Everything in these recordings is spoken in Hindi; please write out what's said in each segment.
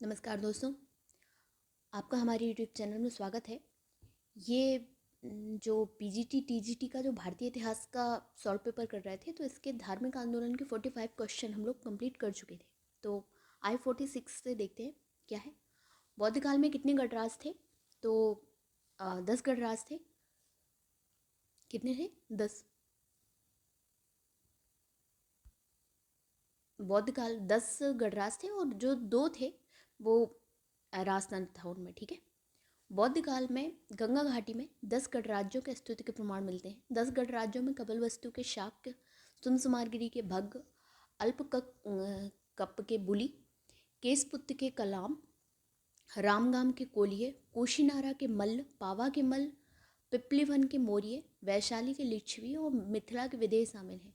नमस्कार दोस्तों, आपका हमारे यूट्यूब चैनल में स्वागत है। ये जो पीजीटी टीजीटी का जो भारतीय इतिहास का सॉल्व पेपर कर रहे थे, तो इसके धार्मिक आंदोलन के 45 क्वेश्चन हम लोग कंप्लीट कर चुके थे। तो I46 से देखते हैं क्या है। बौद्ध काल में कितने गणराज थे? तो 10 गणराज थे। कितने थे? 10। बौद्ध काल 10 गणराज थे और जो 2 थे वो राजतंत्र था उनमें। ठीक है। बौद्ध काल में गंगा घाटी में 10 गणराज्यों के अस्तित्व के प्रमाण मिलते हैं। 10 गणराज्यों में कपिलवस्तु के शाक्य, सुमसुमारगिरी के भग्ग, कप के बुली, केसपुत्त के कलाम, रामगाम के कोलिये, कुशीनारा के मल्ल, पावा के मल्ल, पिपलीवन के मौर्य, वैशाली के लिच्छवी और मिथिला के विदेह शामिल हैं।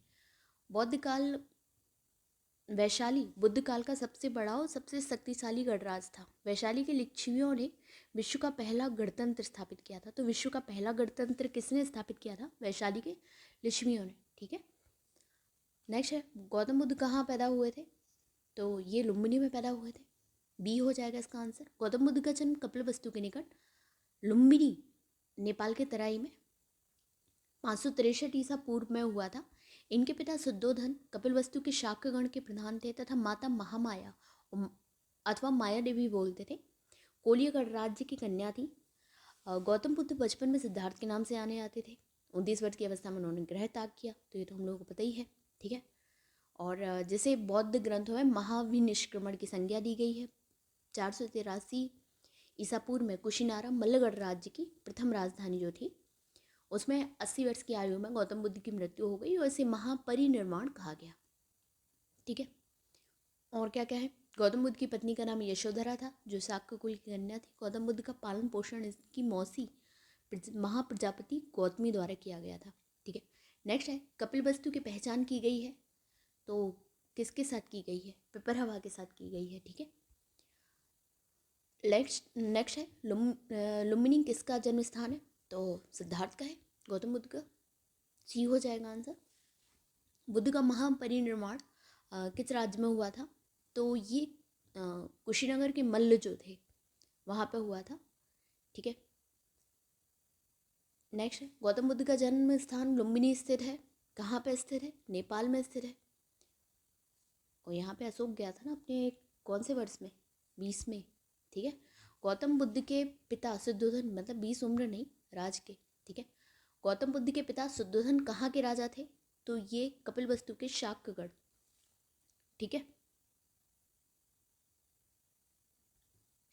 बौद्ध काल वैशाली बुद्ध काल का सबसे बड़ा और सबसे शक्तिशाली गणराज था। वैशाली के लिच्छवियों ने विश्व का पहला गणतंत्र स्थापित किया था। तो विश्व का पहला गणतंत्र किसने स्थापित किया था? वैशाली के लिच्छवियों ने। ठीक है। नेक्स्ट है, गौतम बुद्ध कहाँ पैदा हुए थे? तो ये लुम्बिनी में पैदा हुए थे। बी हो जाएगा इसका आंसर। गौतम बुद्ध का जन्म कपिलवस्तु के निकट लुम्बिनी, नेपाल के तराई में 563 ईसा पूर्व में हुआ था। इनके पिता शुद्धोधन कपिलवस्तु के शाक्यगण के प्रधान थे तथा माता महामाया अथवा माया देवी बोलते थे, कोलिय गणराज्य की कन्या थी। गौतम बुद्ध बचपन में सिद्धार्थ के नाम से आने आते थे। 29 वर्ष की अवस्था में उन्होंने गृह त्याग किया, तो ये तो हम लोगों को पता ही है। ठीक है। और जिसे बौद्ध ग्रंथों में महाविनिष्क्रमण की संज्ञा दी गई है। 483 ईसा पूर्व में कुशीनारा मल्लगढ़ राज्य की प्रथम राजधानी जो थी, उसमें 80 वर्ष की आयु में गौतम बुद्ध की मृत्यु हो गई और इसे महापरिनिर्वाण कहा गया। ठीक है। और क्या क्या है? गौतम बुद्ध की पत्नी का नाम यशोधरा था, जो शाक्य कुल की कन्या थी। गौतम बुद्ध का पालन पोषण इसकी मौसी महाप्रजापति गौतमी द्वारा किया गया था। ठीक है। नेक्स्ट है, कपिलवस्तु की पहचान की गई है, तो किसके साथ की गई है? पिपरहवा के साथ की गई है। ठीक है। नेक्स्ट है, लुम्बिनी किसका जन्म स्थान है? तो सिद्धार्थ का है, गौतम बुद्ध का। सी हो जाएगा आंसर। बुद्ध का महापरिनिर्वाण किस राज्य में हुआ था? तो ये कुशीनगर के मल्ल जो थे वहाँ पे हुआ था। ठीक है। नेक्स्ट है, गौतम बुद्ध का जन्म स्थान लुम्बिनी स्थित है। कहाँ पे स्थित है? नेपाल में स्थित है। और यहाँ पे अशोक गया था ना अपने कौन से वर्ष में? 20 में। ठीक है। गौतम बुद्ध के पिता शुद्धोधन, मतलब 20 उम्र नहीं, राज के। ठीक है। गौतम बुद्ध के पिता शुद्धोधन कहाँ के राजा थे? तो ये कपिलवस्तु के शाक्यगढ़। ठीक है।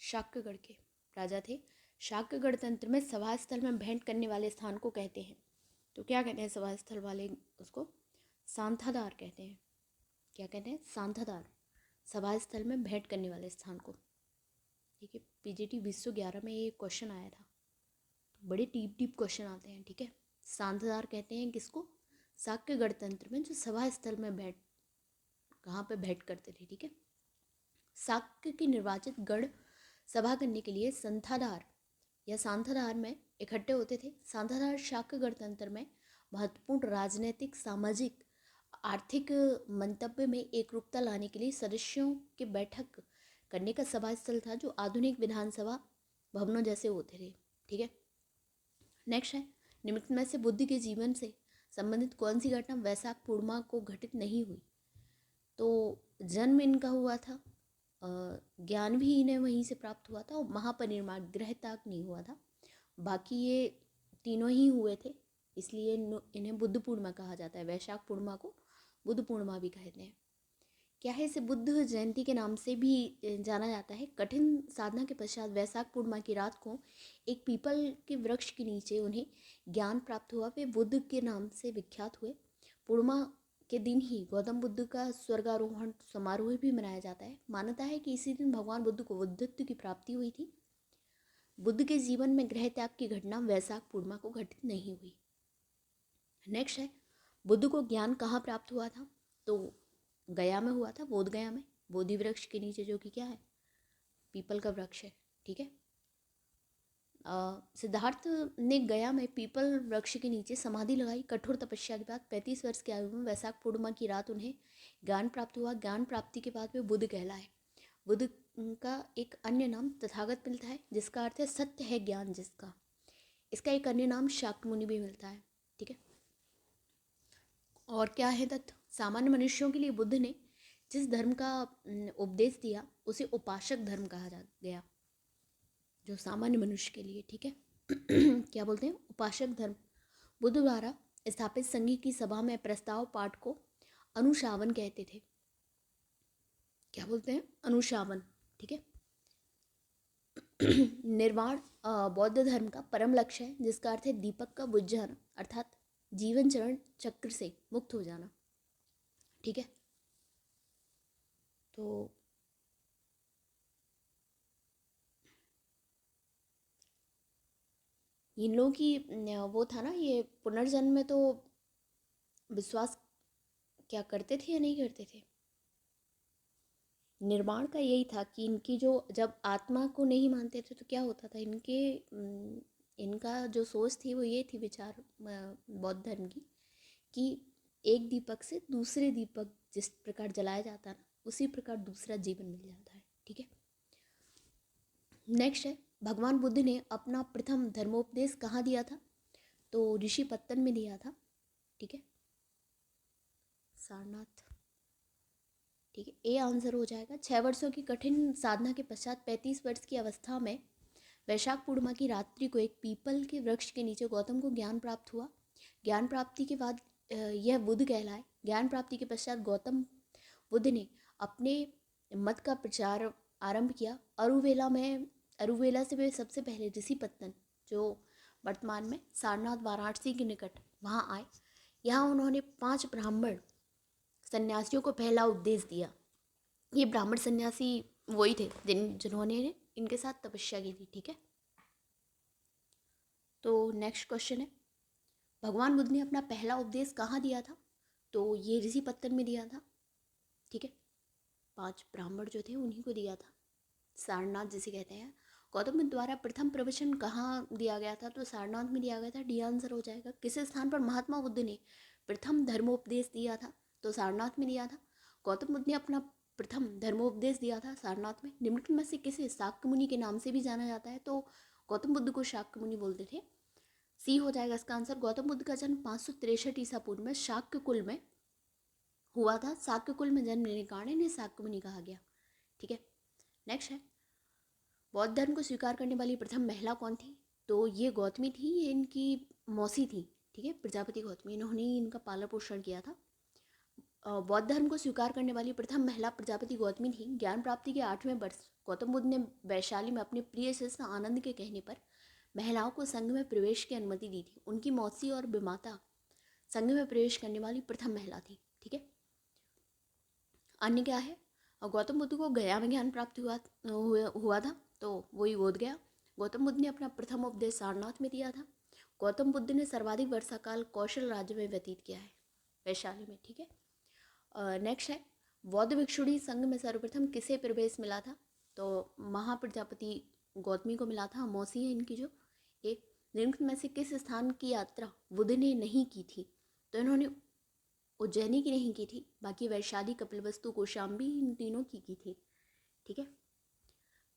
शाक्यगढ़ के राजा थे। शाक्य गणतंत्र में सभा स्थल में भेंट करने वाले स्थान को कहते हैं, तो क्या कहते हैं सभा स्थल वाले उसको? सांथादार कहते हैं। क्या कहते हैं? सांथादार। सभा स्थल में भेंट करने वाले स्थान को। ठीक है। पीजीटी 2011 में ये क्वेश्चन आया था, तो बड़े डीप डीप क्वेश्चन आते हैं। ठीक है। सांथादार कहते हैं किसको? शाक्य गणतंत्र में जो सभा स्थल में भेंट, कहाँ पे भेंट करते थे। ठीक है। शाक्य के निर्वाचित गण सभा करने के लिए संथाधार या सांथाधार में इकट्ठे होते थे। सांथाधार शाक्य गणतंत्र में महत्वपूर्ण राजनीतिक, सामाजिक, आर्थिक मंतव्य में एकरूपता लाने के लिए सदस्यों के बैठक करने का सभा स्थल था, जो आधुनिक विधानसभा भवनों जैसे होते थे। ठीक है। नेक्स्ट है, निम्न में से बुद्ध के जीवन से संबंधित कौन सी घटना वैशाख पूर्णिमा को घटित नहीं हुई? तो जन्म इनका हुआ था, ज्ञान भी इन्हें वहीं से प्राप्त हुआ था, और महापरिनिर्वाण गृह त्याग नहीं हुआ था। बाकी ये तीनों ही हुए थे, इसलिए इन्हें बुद्ध पूर्णिमा कहा जाता है। वैशाख पूर्णिमा को बुद्ध पूर्णिमा भी कहते हैं। क्या है? इसे बुद्ध जयंती के नाम से भी जाना जाता है। कठिन साधना के पश्चात वैशाख पूर्णिमा की रात को एक पीपल के वृक्ष के नीचे उन्हें ज्ञान प्राप्त हुआ। वे बुद्ध के नाम से विख्यात हुए। पूर्णिमा के दिन ही गौतम बुद्ध का स्वर्गारोहण समारोह भी मनाया जाता है। मान्यता है कि इसी दिन भगवान बुद्ध को बुद्धत्व की प्राप्ति हुई थी। बुद्ध के जीवन में गृह त्याग की घटना वैशाख पूर्णिमा को घटित नहीं हुई। नेक्स्ट है, बुद्ध को ज्ञान कहाँ प्राप्त हुआ था? तो गया में हुआ था, बोध गया में, बोधि वृक्ष के नीचे, जो कि क्या है? पीपल का वृक्ष है। ठीक है। सिद्धार्थ ने गया में पीपल वृक्ष के नीचे समाधि लगाई। कठोर तपस्या के बाद 35 वर्ष की आयु में वैशाख पूर्णिमा की रात उन्हें ज्ञान प्राप्त हुआ। ज्ञान प्राप्ति के बाद वे बुद्ध कहलाए। बुद्ध का एक अन्य नाम तथागत मिलता है, जिसका अर्थ है सत्य है ज्ञान जिसका। इसका एक अन्य नाम शाक्यमुनि भी मिलता है। ठीक है, और क्या है तथ्य? सामान्य मनुष्यों के लिए बुद्ध ने जिस धर्म का उपदेश दिया उसे उपासक धर्म कहा जा गया, जो सामान्य मनुष्य के लिए। ठीक है क्या बोलते हैं? उपासक धर्म। बुद्ध द्वारा स्थापित संघ की सभा में प्रस्ताव पाठ को अनुशावन कहते थे। क्या बोलते हैं? अनुशावन। ठीक है निर्वाण बौद्ध धर्म का परम लक्ष्य है, जिसका अर्थ है दीपक का बुझ जाना, अर्थात जीवन चरण चक्र से मुक्त हो जाना। ठीक है, तो इन लोगों की वो था ना, ये पुनर्जन्म में तो विश्वास क्या करते थे या नहीं करते थे? निर्माण का यही था कि इनकी जो, जब आत्मा को नहीं मानते थे तो क्या होता था, इनका जो सोच थी वो ये थी, विचार बौद्ध धर्म की, कि एक दीपक से दूसरे दीपक जिस प्रकार जलाया जाता है ना, उसी प्रकार दूसरा जीवन मिल जाता है। ठीक है, नेक्स्ट है, भगवान बुद्ध ने अपना प्रथम धर्मोपदेश कहाँ दिया था? तो ऋषि पत्तन में दिया था। ठीक है, सारनाथ। ठीक है, ए आंसर हो जाएगा। 6 वर्षों की कठिन साधना के पश्चात 35 वर्ष की अवस्था में वैशाख पूर्णिमा की रात्रि को एक पीपल के वृक्ष के नीचे गौतम को ज्ञान प्राप्त हुआ। ज्ञान प्राप्ति के बाद यह बुद्ध कहलाए। ज्ञान प्राप्ति के पश्चात गौतम बुद्ध ने अपने मत का प्रचार आरंभ किया। अरुवेला से वे सबसे पहले ऋषि पत्तन, जो वर्तमान में सारनाथ वाराणसी के निकट, वहाँ आए। यहाँ उन्होंने 5 ब्राह्मण सन्यासियों को पहला उपदेश दिया। ये ब्राह्मण सन्यासी वही थे जिन्होंने इनके साथ तपस्या की थी। ठीक है, तो नेक्स्ट क्वेश्चन है, भगवान बुद्ध ने अपना पहला उपदेश कहाँ दिया था? तो ये ऋषि पत्तन में दिया था। ठीक है, 5 ब्राह्मण जो थे उन्हीं को दिया था, सारनाथ जिसे कहते हैं। गौतम बुद्ध द्वारा प्रथम प्रवचन कहाँ दिया गया था? तो सारनाथ में दिया गया था। डी आंसर हो जाएगा। किस स्थान पर महात्मा बुद्ध ने प्रथम धर्मोपदेश दिया था? तो सारनाथ में दिया था। गौतम बुद्ध ने अपना प्रथम धर्मोपदेश दिया था सारनाथ में। निम्नलिखित में से किसे शाक्य मुनि के नाम से भी जाना जाता है? तो गौतम बुद्ध को शाक्य मुनि बोलते थे। सी हो जाएगा इसका आंसर। गौतम बुद्ध का जन्म 563 ईसा पूर्व में शाक्य कुल में हुआ था। शाक्य कुल में जन्म लेने के कारण इन्हें शाक्य मुनि कहा गया। ठीक है, नेक्स्ट है, बौद्ध धर्म को स्वीकार करने वाली प्रथम महिला कौन थी? तो ये गौतमी थी, ये इनकी मौसी थी। ठीक है, प्रजापति गौतमी, इन्होंने ही इनका पालन पोषण किया था। बौद्ध धर्म को स्वीकार करने वाली प्रथम महिला प्रजापति गौतमी थी। ज्ञान प्राप्ति के 8वें वर्ष गौतम बुद्ध ने वैशाली में अपने प्रिय शिष्य आनंद के कहने पर महिलाओं को संघ में प्रवेश की अनुमति दी थी। उनकी मौसी और विमाता संघ में प्रवेश करने वाली प्रथम महिला थी। ठीक है, अन्य क्या है? और गौतम बुद्ध को गया में ज्ञान प्राप्त हुआ था, तो वही बोध गया। गौतम बुद्ध ने अपना प्रथम उपदेश सारनाथ में दिया था। गौतम बुद्ध ने सर्वाधिक वर्षा काल कौशल राज्य में व्यतीत किया है, वैशाली में। ठीक है, नेक्स्ट है, बौद्ध भिक्षुणी संघ में सर्वप्रथम किसे प्रवेश मिला था? तो महाप्रजापति गौतमी को मिला था, मौसी है इनकी जो एक। निम्नलिखित में से किस स्थान की यात्रा बुद्ध ने नहीं की थी? तो इन्होंने उज्जैनी की नहीं की थी, बाकी वैशाली, कपिलवस्तु, कौशाम्बी, इन तीनों की थी। ठीक है,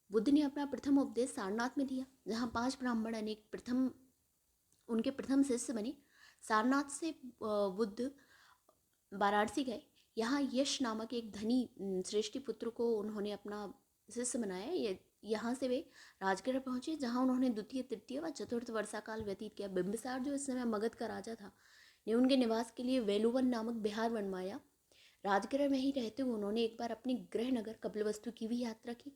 बुद्ध ने अपना प्रथम उपदेश सारनाथ में दिया, जहाँ 5 ब्राह्मण अनेक उनके प्रथम शिष्य बने। सारनाथ से बुद्ध वाराणसी गए। यहाँ यश नामक एक धनी श्रेष्ठी पुत्र को उन्होंने अपना शिष्य बनाया। यहाँ से वे राजगृह पहुँचे, जहाँ उन्होंने द्वितीय, तृतीय व चतुर्थ वर्षा काल व्यतीत किया। बिंबिसार जो इस समय मगध का राजा था ने उनके निवास के लिए वेलुवन नामक बिहार बनवाया। राजगृह में ही रहते हुए उन्होंने एक बार अपने गृह नगर कपिलवस्तु की भी यात्रा की,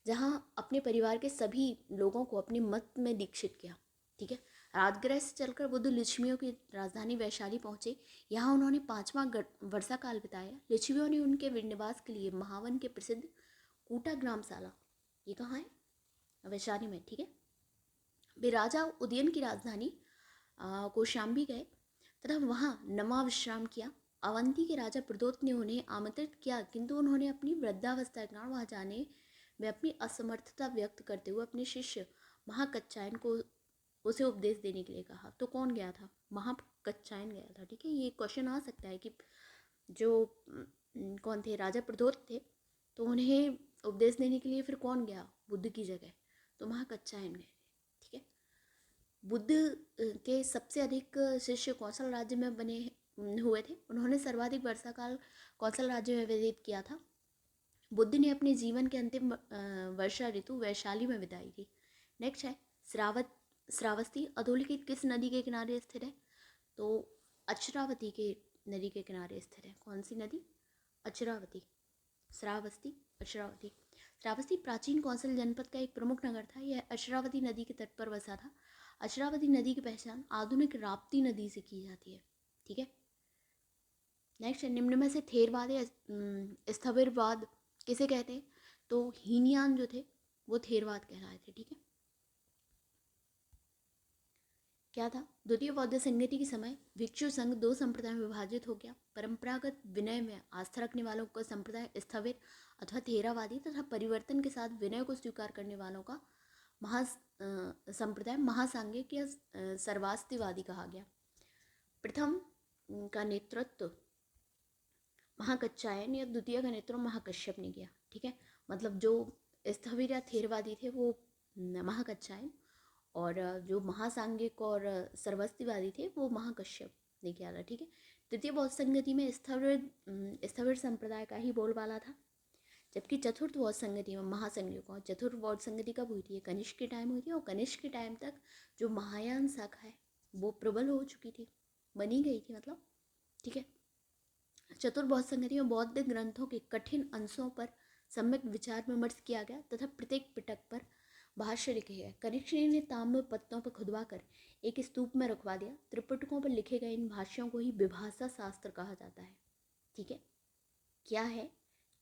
जहाँ अपने परिवार के सभी लोगों को अपने मत में दीक्षित किया। ठीक है, राजगृह से चलकर बुद्ध लिच्छवियों की राजधानी वैशाली पहुँचे। यहाँ उन्होंने 5वां वर्षा काल बिताया। लिच्छवियों ने उनके निवास के लिए महावन के प्रसिद्ध कूटा ग्रामशाला, ये कहाँ है? वैशाली में। ठीक है, वे राजा उदयन की राजधानी कौशाम्बी गए तथा वहाँ नमा विश्राम किया। अवंती के राजा प्रदोत ने उन्हें आमंत्रित किया, किंतु उन्होंने अपनी वृद्धावस्था के कारण वहाँ जाने में अपनी असमर्थता व्यक्त करते हुए अपने शिष्य महाकच्छायन को उसे उपदेश देने के लिए कहा। तो कौन गया था? महाकच्छायन गया था। ठीक है, ये क्वेश्चन आ सकता है कि जो कौन थे, राजा प्रदोत थे, तो उन्हें उपदेश देने के लिए फिर कौन गया बुद्ध की जगह, तो महाकच्छायन गए, ठीक है। बुद्ध के सबसे अधिक शिष्य कौशल राज्य में बने हुए थे। उन्होंने सर्वाधिक वर्षा काल कौशल राज्य में व्यतीत किया था। बुद्ध ने अपने जीवन के अंतिम वर्षा ऋतु वैशाली में बिताई थी। नेक्स्ट है श्रावस्ती अधोलिखित किस नदी के किनारे स्थित है, तो अचरावती के नदी के किनारे स्थित है। कौन सी नदी? अचरावती। श्रावस्ती, अचरावती। श्रावस्ती प्राचीन कौशल जनपद का एक प्रमुख नगर था। यह अचरावती नदी के तट पर बसा था। अचरावती नदी की पहचान आधुनिक राप्ती नदी से की जाती है, ठीक है। नेक्स्ट है निम्न में से थेरवाद या स्थविरवाद किसे कहते हैं, तो हीनयान जो थे वो थेरवाद कहलाए थे, ठीक है। क्या था? द्वितीय बौद्ध संगति के समय भिक्षु संघ दो संप्रदाय में विभाजित हो गया। परंपरागत विनय में आस्था रखने वालों का संप्रदाय स्थविर अथवा थेरावादी तथा परिवर्तन के साथ विनय को स्वीकार करने वालों का संप्रदाय महासांगिक या सर्वास्तिवादी कहा गया। प्रथम का नेतृत्व महाकच्छायन या द्वितीय का नेतृत्व महाकश्यप ने किया, ठीक है। मतलब जो स्थविर या थेरवादी थे वो महाकच्छायन, और जो महासांगिक और सर्वस्तिवादी थे वो महाकश्यप ने किया था, ठीक है। तृतीय बौद्ध संगति में स्थविर संप्रदाय का ही बोलबाला था, जबकि चतुर्थ बौद्ध संगति में महासंज्ञकों। चतुर्थ बौद्ध संगति कब हुई थी? ये कनिष्क के टाइम हुई थी, और कनिष्क के टाइम तक जो महायान शाखा है वो प्रबल हो चुकी थी, बनी गई थी मतलब, ठीक है। चतुर्थ बौद्ध संगति में बौद्ध ग्रंथों के कठिन अंशों पर सम्यक विचार विमर्श किया गया तथा प्रत्येक पिटक पर भाष्य लिखे गए। कनिष्क ने ताम्र पत्तों पर खुदवा कर एक स्तूप में रखवा दिया। त्रिपिटकों पर लिखे गए इन भाष्यों को ही विभाषा शास्त्र कहा जाता है, ठीक है। क्या है?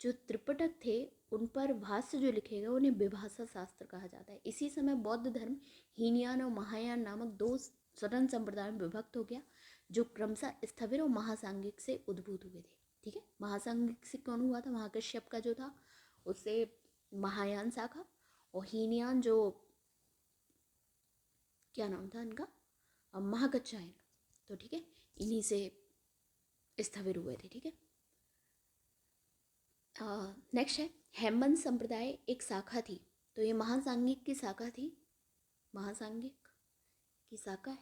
जो त्रिपिटक थे उन पर भाष्य जो लिखे गए उन्हें विभाषा शास्त्र कहा जाता है। इसी समय बौद्ध धर्म हीनयान और महायान नामक दो स्वतंत्र संप्रदाय में विभक्त हो गया, जो क्रमशः स्थविर और महासांगिक से उद्भूत हुए थे, ठीक है। महासांगिक से कौन हुआ था? महाकश्यप का जो था उससे महायान शाखा, और हीनयान जो क्या नाम था इनका, महाकच्छायन, तो ठीक है, इन्हीं से स्थविर हुए थे, ठीक है। नेक्स्ट है हेमबंद संप्रदाय एक शाखा थी, तो ये महासांगिक की शाखा थी। महासांगिक की शाखा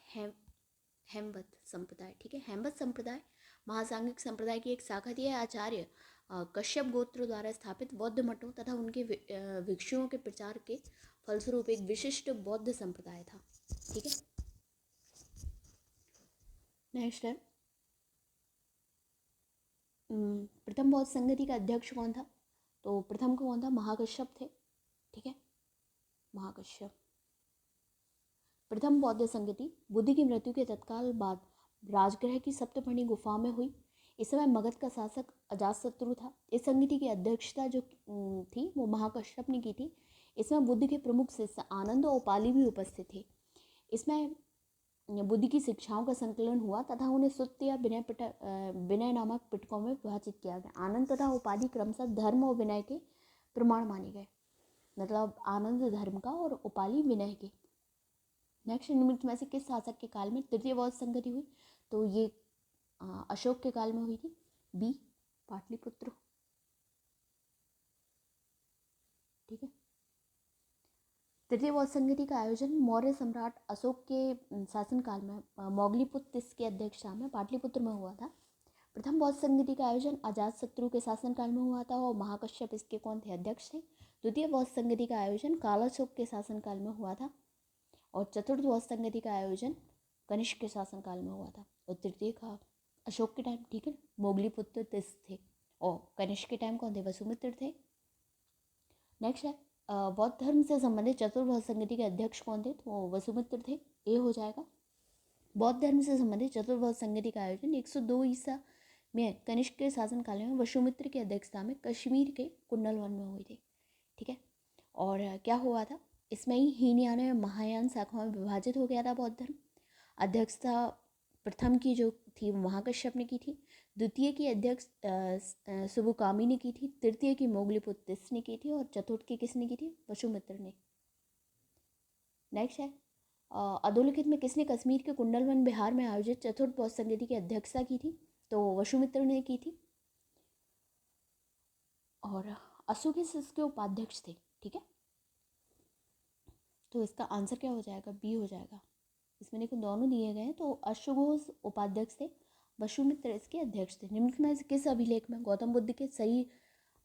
हेमवद संप्रदाय, ठीक है। हेमवद संप्रदाय महासांगिक संप्रदाय की एक शाखा थी। आचार्य कश्यप गोत्र द्वारा स्थापित बौद्ध मठों तथा उनके भिक्षुओं के प्रचार के फलस्वरूप एक विशिष्ट बौद्ध संप्रदाय था, ठीक है। नेक्स्ट है प्रथम बौद्ध संगति का अध्यक्ष कौन था, तो प्रथम कौन था? महाकश्यप थे, ठीक है, महाकश्यप। प्रथम बौद्ध संगति बुद्ध की मृत्यु के तत्काल बाद राजगृह की सप्तपर्णी गुफा में हुई। इस समय मगध का शासक अजातशत्रु था। इस संगति की अध्यक्षता जो थी वो महाकश्यप ने की थी। इसमें बुद्ध के प्रमुख शिष्य आनंद और उपाली भी उपस्थित थे। इसमें बुद्ध की शिक्षाओं का संकलन हुआ तथा उन्हें सुत्त या विनय नामक पिटकों में विभाजित किया गया। आनंद तथा उपाधि क्रमशः धर्म और विनय के प्रमाण माने गए, मतलब आनंद धर्म का और उपाली विनय के। नेक्स्ट निमित्त में से किस शासक के काल में तृतीय बौद्ध संगति हुई, तो ये अशोक के काल में हुई थी। बी पाटलिपुत्र, ठीक है। तृतीय बौद्ध संगति का आयोजन मौर्य सम्राट अशोक के शासनकाल में मोगलीपुत्र के अध्यक्षता में पाटलिपुत्र में हुआ था। प्रथम बौद्ध संगति का आयोजन अजातशत्रु के शासनकाल में हुआ था और महाकश्यप इसके कौन थे? अध्यक्ष थे। द्वितीय बौद्ध संगति का आयोजन कालाशोक के शासनकाल में हुआ था, और चतुर्थ बौद्ध संगति का आयोजन कनिष्क के शासनकाल में हुआ था, और तृतीय का अशोक के टाइम, ठीक है, मोगलीपुत्र थे, और कनिष्क के टाइम कौन थे? वसुमित्र थे। नेक्स्ट है बौद्ध धर्म से संबंधित चतुर्थ बौद्ध संगति के अध्यक्ष कौन थे? तो वो वसुमित्र थे, ये हो जाएगा। बौद्ध धर्म से संबंधित चतुर्थ बौद्ध संगति का आयोजन 102 ईसा में कनिष्क के शासनकाल में वसुमित्र की अध्यक्षता में कश्मीर के कुंडल वन में हुई थी, ठीक है। और क्या हुआ था? इसमें ही हीनयान और महायान शाखाओं में विभाजित हो गया था बौद्ध धर्म। अध्यक्षता प्रथम की जो थी महाकश्यप ने की थी, द्वितीय की अध्यक्ष सुबुकामी ने की थी, तृतीय की मोगलीपुत्र ने की थी, और चतुर्थ की किसने की थी? वसुमित्र ने। नेक्स्ट है अधोलिखित में किसने कश्मीर के कुंडलवन बिहार में आयोजित चतुर्थ बौद्ध संगति की अध्यक्षता की थी? तो वसुमित्र ने की थी। और अशोकेस इसके उपाध्यक्ष थे। ठीक है, तो इसका आंसर क्या हो जाएगा? बी हो जाएगा। इसमें देखो दोनों दिए गए हैं, तो अश्वघोष उपाध्यक्ष थे, वसुमित्र इसके अध्यक्ष थे। निम्न में से किस अभिलेख में गौतम बुद्ध के सही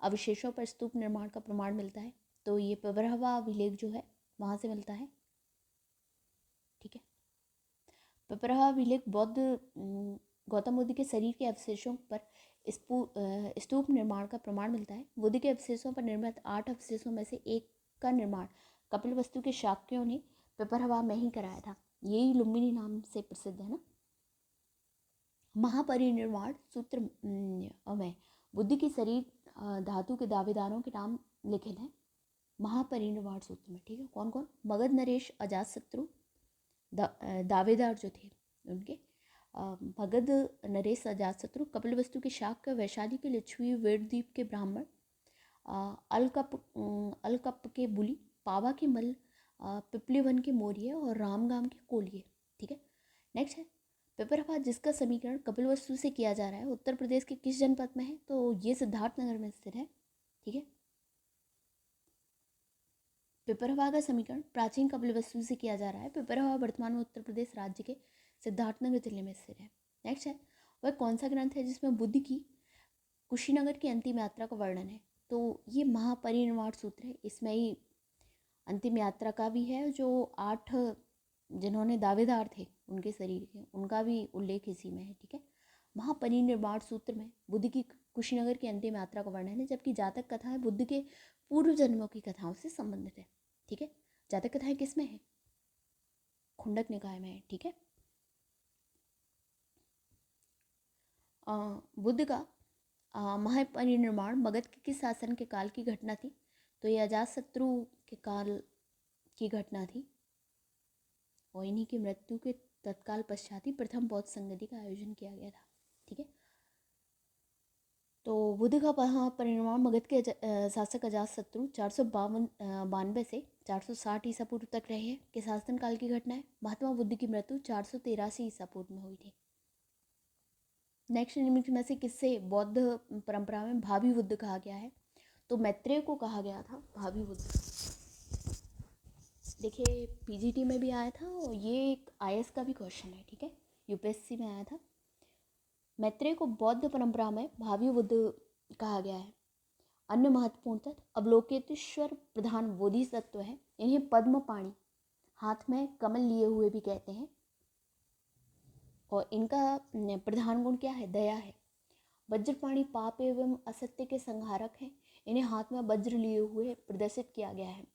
अवशेषों पर स्तूप निर्माण का प्रमाण मिलता है? तो ये पिपरहवा अभिलेख जो है वहाँ से मिलता है। ठीक है, पिपरहवा अभिलेख बौद्ध गौतम बुद्ध के शरीर के अवशेषों पर स्तूप निर्माण का प्रमाण मिलता है। बुद्ध के अवशेषों पर निर्मित 8 अवशेषों में से एक का निर्माण कपिलवस्तु के शाक्यों ने पिपरहवा में ही कराया था। यही लुम्बिनी नाम से प्रसिद्ध है ना। महापरिनिर्वाण सूत्र में बुद्ध की शरीर धातु के दावेदारों के नाम लिखे हैं महापरिनिर्वाण सूत्र में। ठीक है, कौन कौन? मगध नरेश अजातशत्रु दावेदार जो थे उनके, मगध नरेश अजातशत्रु, कपिलवस्तु के शाक्य, वैशाली के लिच्छवी, वेदद्वीप के ब्राह्मण, अलकप के बुली, पावा के मल, पिपलीवन के मौर्य और रामगाम के कोलिये। ठीक है, नेक्स्ट है पिपरहवा जिसका समीकरण कपिलवस्तु से किया जा रहा है उत्तर प्रदेश के किस जनपद में है? तो ये सिद्धार्थनगर में स्थित है। ठीक है, पिपरहवा का समीकरण प्राचीन कपिलवस्तु से किया जा रहा है। पिपरहवा वर्तमान में उत्तर प्रदेश राज्य के सिद्धार्थनगर जिले में स्थित है। नेक्स्ट है वह कौन सा ग्रंथ है जिसमें बुद्ध की कुशीनगर की अंतिम यात्रा का वर्णन है? तो ये महापरिनिर्वाण सूत्र है। इसमें ही अंतिम यात्रा का भी है, जो 8 जिन्होंने दावेदार थे उनके शरीर के, उनका भी उल्लेख इसी में है। ठीक है, महापरिनिर्वाण सूत्र में बुद्ध की कुशीनगर की अंतिम यात्रा का वर्णन है, जबकि जातक कथाएं बुद्ध के पूर्व जन्मों की कथाओं से संबंधित है। ठीक है, जातक कथाएं किस में है? खुंडक निकाय में है। ठीक है, बुद्ध का महापरिनिर्वाण मगध के किस शासन के काल की घटना थी? तो ये अजातशत्रु के काल की घटना थी और इन्हीं की मृत्यु के तत्काल पश्चात ही प्रथम बौद्ध संगति का आयोजन किया गया था। ठीक है, तो बुद्ध का परिनिर्वाण मगध के शासक अजातशत्रु 452 से 460 ईसा पूर्व तक रहे हैं के शासनकाल की घटना है। महात्मा बुद्ध की मृत्यु 483 ईसा पूर्व में हुई थी। नेक्स्ट निम्न में से किससे बौद्ध परंपरा में भावी बुद्ध कहा गया है? तो मैत्रेय को कहा गया था भावी बुद्ध। देखिए पीजीटी में भी आया था और ये एक आईएएस का भी क्वेश्चन है। ठीक है, यूपीएससी में आया था। मैत्रेय को बौद्ध परंपरा में भावी बुद्ध कहा गया है। अन्य महत्वपूर्ण तत्व अवलोकितेश्वर प्रधान बोधिसत्व है। इन्हें पद्म पाणि हाथ में कमल लिए हुए भी कहते हैं और इनका प्रधान गुण क्या है? दया है। वज्रपाणि पाप एवं असत्य के संहारक हैं। इन्हें हाथ में वज्र लिए हुए प्रदर्शित किया गया है।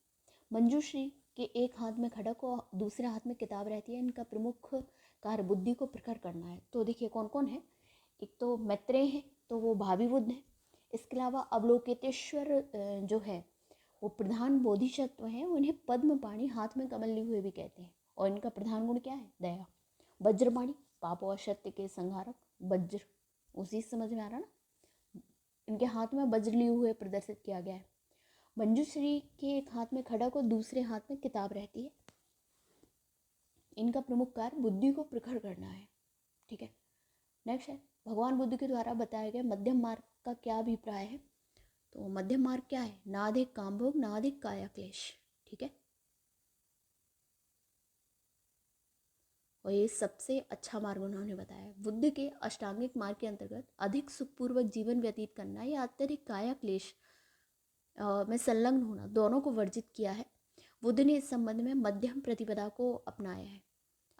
मंजूश्री के एक हाथ में खड़क और दूसरे हाथ में किताब रहती है। इनका प्रमुख कार्य बुद्धि को प्रखर करना है। तो देखिए कौन कौन है? एक तो मैत्रेय है, तो वो भावी बुद्ध है। इसके अलावा अवलोकितेश्वर जो है वो प्रधान बोधिसत्व हैं। उन्हें पद्म पाणि हाथ में कमल लिए हुए भी कहते हैं और इनका प्रधान गुण क्या है? दया। वज्रपाणि पाप और असत्य के संहारक, वज्र उसी समझ में आ रहा ना, इनके हाथ में वज्र लिए हुए प्रदर्शित किया गया है। मंजूश्री के एक हाथ में खड़क और दूसरे हाथ में किताब रहती है। इनका प्रमुख कार्य बुद्धि को प्रखर करना है। ठीक है, नेक्स्ट है भगवान बुद्ध के द्वारा बताए गए मध्यम मार्ग का क्या अभिप्राय है? तो मध्यम मार्ग क्या है? ना अधिक कामभोग, ना अधिक काया क्लेश। ठीक है, और ये सबसे अच्छा मार्ग उन्होंने बताया। बुद्ध के अष्टांगिक मार्ग के अंतर्गत अधिक सुखपूर्वक जीवन व्यतीत करना या अत्यधिक काया क्लेश में संलग्न होना दोनों को वर्जित किया है। बुद्ध ने इस संबंध में मध्यम प्रतिपदा को अपनाया है।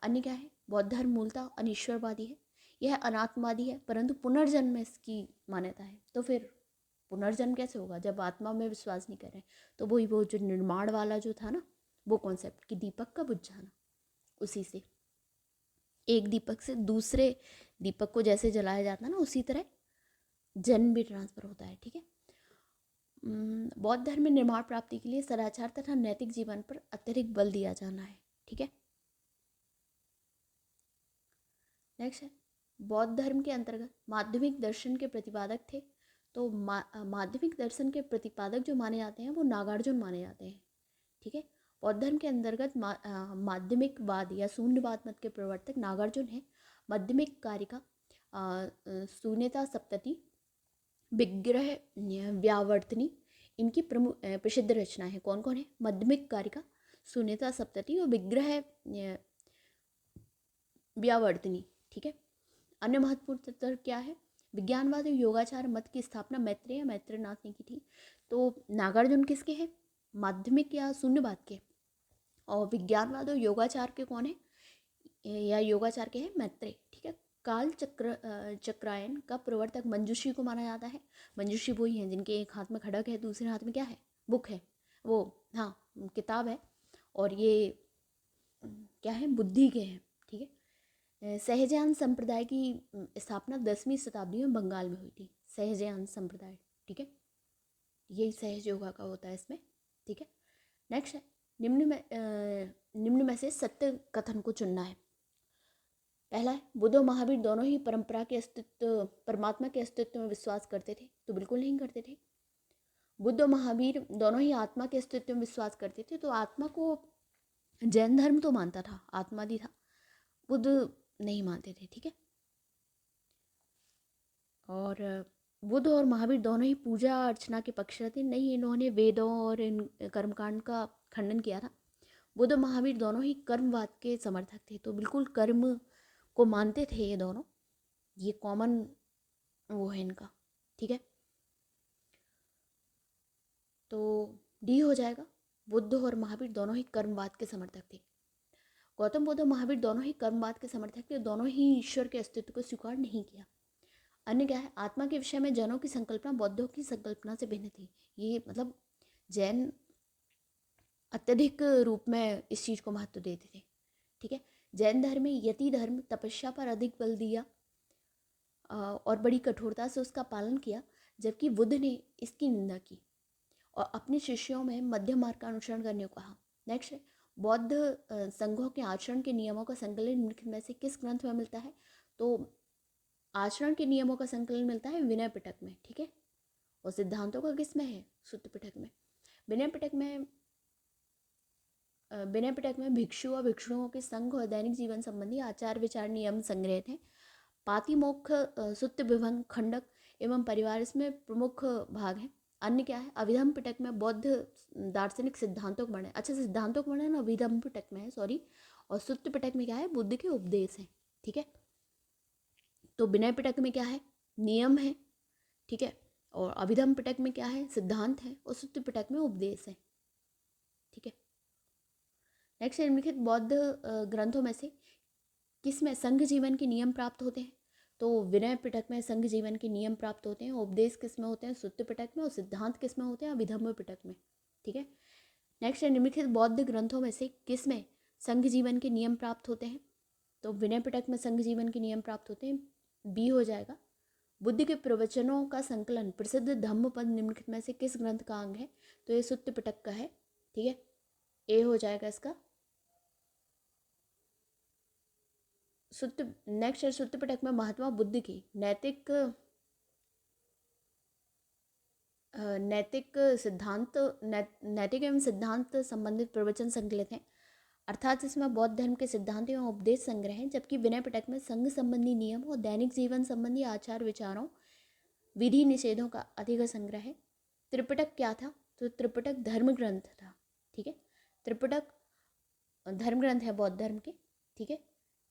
अन्य क्या है? बौद्ध धर्म मूलतः अनिश्वरवादी है, यह अनात्मवादी है, परंतु पुनर्जन्म में इसकी मान्यता है। तो फिर पुनर्जन्म कैसे होगा जब आत्मा में विश्वास नहीं कर रहे? तो वो जो निर्माण वाला जो था ना, वो कॉन्सेप्ट कि दीपक का बुझ जाना, उसी से एक दीपक से दूसरे दीपक को जैसे जलाया जाता है ना, उसी तरह जन्म भी ट्रांसफर होता है। ठीक है, बौद्ध धर्म में निर्माण प्राप्ति के लिए सदाचार तथा नैतिक जीवन पर अत्यधिक बल दिया जाना है। ठीक है, नेक्स्ट है बौद्ध धर्म के अंतर्गत माध्यमिक दर्शन के प्रतिपादक थे। तो माध्यमिक दर्शन के प्रतिपादक जो माने जाते हैं वो नागार्जुन माने जाते हैं। ठीक है, बौद्ध धर्म के अंतर्गत माध्यमिकवाद या शून्यवाद मत के प्रवर्तक नागार्जुन है। माध्यमिक कारिका शून्यता सप्तति, विग्रह व्यावर्तनी, इनकी प्रमुख प्रसिद्ध रचना है। कौन कौन है? मध्यमिक कारिका, सुनेता सप्तती और विग्रह व्यावर्तनी। ठीक है। अन्य महत्वपूर्ण तर्क क्या है? विज्ञानवाद और योगाचार मत की स्थापना मैत्रेय या मैत्रेयनाथ ने की थी। तो नागार्जुन किसके हैं? माध्यमिक या शून्यवाद के। और विज्ञानवाद और योगाचार के कौन है? या योगाचार के हैं मैत्रेय। ठीक है। काल चक्रायन का प्रवर्तक मंजूषी को माना जाता है। मंजूषी वही हैं जिनके एक हाथ में खड़ग है, दूसरे हाथ में क्या है? बुक है, वो हाँ किताब है, और ये क्या है? बुद्धि के हैं। ठीक है। सहजान संप्रदाय की स्थापना 10वीं शताब्दी में बंगाल में हुई थी। सहजान संप्रदाय। ठीक है। यही सहज योगा का होता है इसमें। ठीक है। नेक्स्ट है निम्न में से सत्य कथन को चुनना है। पहला है बुद्ध और महावीर दोनों ही परमात्मा के अस्तित्व में विश्वास करते थे। तो बिल्कुल नहीं करते थे। बुद्ध और महावीर दोनों ही आत्मा के अस्तित्व में विश्वास करते थे। तो आत्मा को जैन धर्म तो मानता था, आत्मादि था, बुद्ध नहीं मानते थे। ठीक है। और बुद्ध और महावीर दोनों ही पूजा अर्चना के पक्ष थे। नहीं, इन्होंने वेदों और इन कर्मकांड का खंडन किया था। बुद्ध और महावीर दोनों ही कर्मवाद के समर्थक थे। तो बिल्कुल कर्म को मानते थे ये दोनों। ये कॉमन वो है इनका। ठीक है। तो डी हो जाएगा। बुद्ध और महावीर दोनों ही कर्मवाद के समर्थक थे। गौतम बुद्ध और महावीर दोनों ही कर्मवाद के समर्थक थे। दोनों ही ईश्वर के अस्तित्व को स्वीकार नहीं किया। अन्य क्या है? आत्मा के विषय में जैनों की संकल्पना बौद्धों की संकल्पना से भिन्न थी। ये मतलब जैन अत्यधिक रूप में इस चीज़ को महत्व देते थे। ठीक है। जैन धर्म में यति धर्म तपस्या पर अधिक बल दिया और बड़ी कठोरता से उसका पालन किया, जबकि बुद्ध ने इसकी निंदा की और अपने शिष्यों में मध्यम मार्ग का अनुसरण करने को कहा। नेक्स्ट है बौद्ध संघों के आचरण के नियमों का संकलन निम्नलिखित में से किस ग्रंथ में मिलता है? तो आचरण के नियमों का संकलन मिलता है विनय पिटक में। ठीक है। और सिद्धांतों का किस में है? सुत्त पिटक में। विनय पिटक में भिक्षु और भिक्षुओं के संघ और दैनिक जीवन संबंधी आचार विचार नियम संग्रहित हैं। पातिमोक्ष, सुत्त विभंग, खंडक एवं परिवार इसमें प्रमुख भाग हैं। अन्य क्या है? अभिधम पिटक में बौद्ध दार्शनिक सिद्धांतों को वर्णन। अच्छा, सिद्धांतों को वर्णन अभिधम पिटक में है, सॉरी। और सुत्त पिटक में क्या है? बुद्ध के उपदेश हैं। ठीक है। तो विनय पिटक में क्या है? नियम है। ठीक है। और अभिधम पिटक में क्या है? सिद्धांत है। और सुत्त पिटक में उपदेश है। ठीक है। नेक्स्ट निम्नलिखित बौद्ध ग्रंथों में से किसमें संघ जीवन के नियम प्राप्त होते हैं? तो विनय पिटक में संघ जीवन के नियम प्राप्त होते हैं। उपदेश किसमें होते हैं? सुत्त पिटक में। और सिद्धांत किसमें होते हैं? अभिधम्म पिटक में। ठीक है। नेक्स्ट निम्नलिखित बौद्ध ग्रंथों में से किसमें संघ जीवन के नियम प्राप्त होते हैं? तो विनय पिटक में संघ जीवन के नियम प्राप्त होते हैं। बी हो जाएगा। बुद्ध के प्रवचनों का संकलन प्रसिद्ध धम्मपद निम्नलिखित में से किस ग्रंथ का अंग है? तो ये सुत्त पिटक का है। ठीक है। ए हो जाएगा इसका। नेक्स्ट है सुत्त पिटक में महात्मा बुद्ध की नैतिक एवं सिद्धांत संबंधित प्रवचन संकलित हैं। अर्थात इसमें बौद्ध धर्म के सिद्धांत एवं उपदेश संग्रह हैं। जबकि विनय पिटक में संघ संबंधी नियम और दैनिक जीवन संबंधी आचार विचारों, विधि निषेधों का अधिक संग्रह है। त्रिपिटक क्या था? तो त्रिपिटक धर्म ग्रंथ था। ठीक है। त्रिपिटक धर्म ग्रंथ है बौद्ध धर्म के। ठीक है।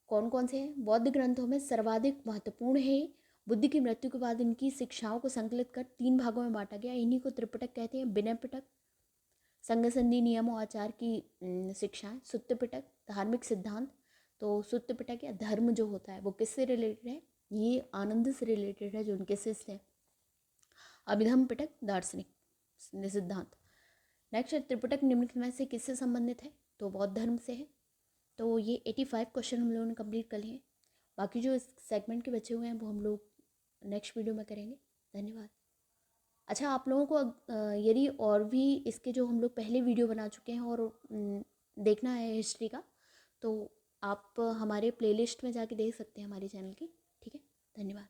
कौन कौन से हैं? बौद्ध ग्रंथों में सर्वाधिक महत्वपूर्ण है बुद्ध की मृत्यु के बाद इनकी शिक्षाओं को संकलित कर 3 भागों में बांटा गया। इन्हीं को त्रिपिटक कहते हैं। विनय पिटक संघ संधि नियमों आचार की शिक्षाएं, सुत्त पिटक धार्मिक सिद्धांत। तो सुत्त पिटक या धर्म जो होता है वो किससे रिलेटेड है? ये आनंद से रिलेटेड है जो उनके शिष्य हैं। अभिधम्म पिटक दार्शनिक सिद्धांत। नेक्स्ट त्रिपिटक निम्नलिखित में से किससे संबंधित है? तो बौद्ध धर्म से है। तो ये 85 क्वेश्चन हम लोगों ने कंप्लीट कर लिए हैं। बाकी जो इस सेगमेंट के बचे हुए हैं वो हम लोग नेक्स्ट वीडियो में करेंगे। धन्यवाद। अच्छा, आप लोगों को यदि और भी इसके जो हम लोग पहले वीडियो बना चुके हैं और देखना है हिस्ट्री का, तो आप हमारे प्लेलिस्ट में जाके देख सकते हैं हमारे चैनल की। ठीक है। धन्यवाद।